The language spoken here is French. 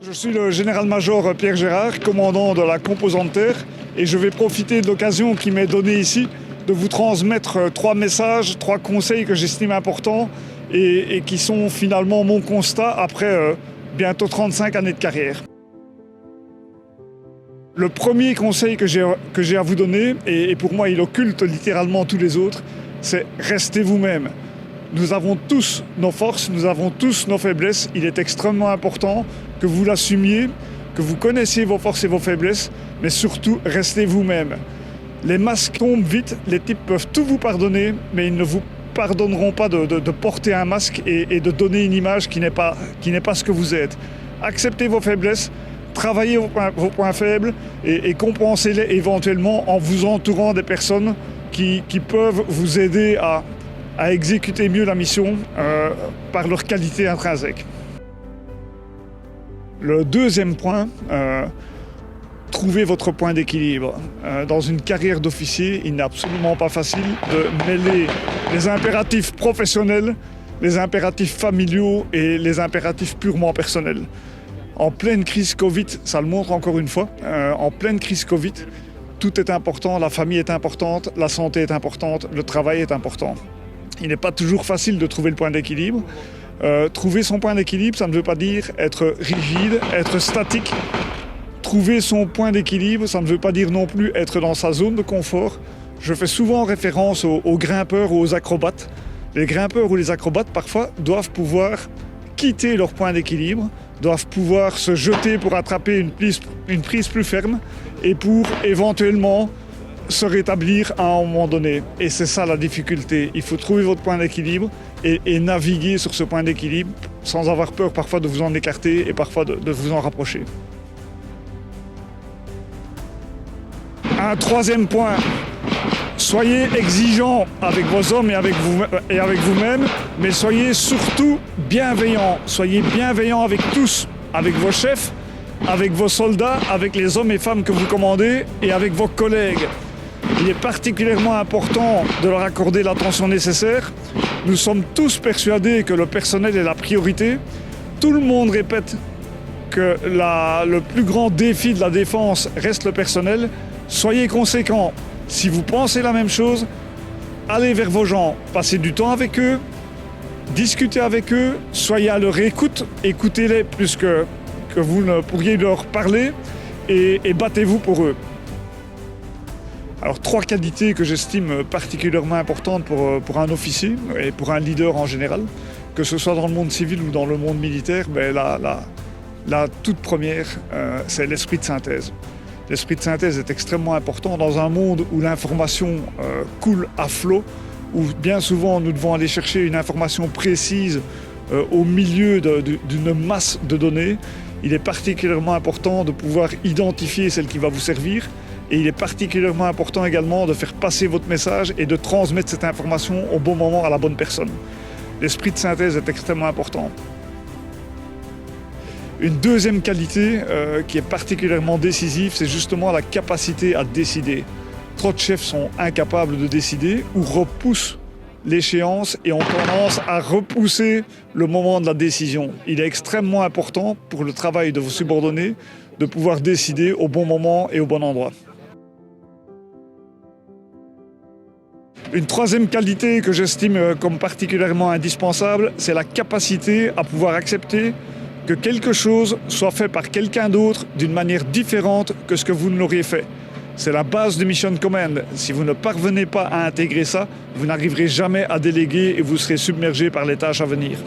Je suis le général-major Pierre Gérard, commandant de la composante terre, et je vais profiter de l'occasion qui m'est donnée ici de vous transmettre 3 messages, 3 conseils que j'estime importants et qui sont finalement mon constat après bientôt 35 années de carrière. Le premier conseil que j'ai à vous donner, et pour moi il occulte littéralement tous les autres, c'est restez vous-même. Nous avons tous nos forces, nous avons tous nos faiblesses. Il est extrêmement important que vous l'assumiez, que vous connaissiez vos forces et vos faiblesses, mais surtout restez vous-même. Les masques tombent vite, les types peuvent tout vous pardonner, mais ils ne vous pardonneront pas de porter un masque et de donner une image qui n'est pas ce que vous êtes. Acceptez vos faiblesses, travaillez vos points faibles et compensez-les éventuellement en vous entourant des personnes qui peuvent vous aider à exécuter mieux la mission par leur qualité intrinsèque. Le deuxième point, trouvez votre point d'équilibre. Dans une carrière d'officier, il n'est absolument pas facile de mêler les impératifs professionnels, les impératifs familiaux et les impératifs purement personnels. En pleine crise Covid, ça le montre encore une fois, en pleine crise Covid, tout est important, la famille est importante, la santé est importante, le travail est important. Il n'est pas toujours facile de trouver le point d'équilibre. Trouver son point d'équilibre, ça ne veut pas dire être rigide, être statique. Trouver son point d'équilibre, ça ne veut pas dire non plus être dans sa zone de confort. Je fais souvent référence aux grimpeurs ou aux acrobates. Les grimpeurs ou les acrobates, parfois, doivent pouvoir quitter leur point d'équilibre, doivent pouvoir se jeter pour attraper une prise plus ferme et pour éventuellement se rétablir à un moment donné. Et c'est ça la difficulté. Il faut trouver votre point d'équilibre et naviguer sur ce point d'équilibre sans avoir peur parfois de vous en écarter et parfois de vous en rapprocher. Un troisième point, soyez exigeants avec vos hommes et avec vous-même, mais soyez surtout bienveillants. Soyez bienveillants avec tous, avec vos chefs, avec vos soldats, avec les hommes et femmes que vous commandez et avec vos collègues. Il est particulièrement important de leur accorder l'attention nécessaire. Nous sommes tous persuadés que le personnel est la priorité. Tout le monde répète que le plus grand défi de la défense reste le personnel. Soyez conséquents. Si vous pensez la même chose, allez vers vos gens, passez du temps avec eux, discutez avec eux, soyez à leur écoute, écoutez-les plus que vous ne pourriez leur parler et battez-vous pour eux. Alors 3 qualités que j'estime particulièrement importantes pour un officier et pour un leader en général, que ce soit dans le monde civil ou dans le monde militaire, la toute première, c'est l'esprit de synthèse. L'esprit de synthèse est extrêmement important dans un monde où l'information coule à flot, où bien souvent nous devons aller chercher une information précise au milieu d'une masse de données. Il est particulièrement important de pouvoir identifier celle qui va vous servir et il est particulièrement important également de faire passer votre message et de transmettre cette information au bon moment à la bonne personne. L'esprit de synthèse est extrêmement important. Une deuxième qualité qui est particulièrement décisive, c'est justement la capacité à décider. Trop de chefs sont incapables de décider ou repoussent l'échéance et ont tendance à repousser le moment de la décision. Il est extrêmement important pour le travail de vos subordonnés de pouvoir décider au bon moment et au bon endroit. Une troisième qualité que j'estime comme particulièrement indispensable, c'est la capacité à pouvoir accepter que quelque chose soit fait par quelqu'un d'autre d'une manière différente que ce que vous ne l'auriez fait. C'est la base de Mission Command. Si vous ne parvenez pas à intégrer ça, vous n'arriverez jamais à déléguer et vous serez submergé par les tâches à venir.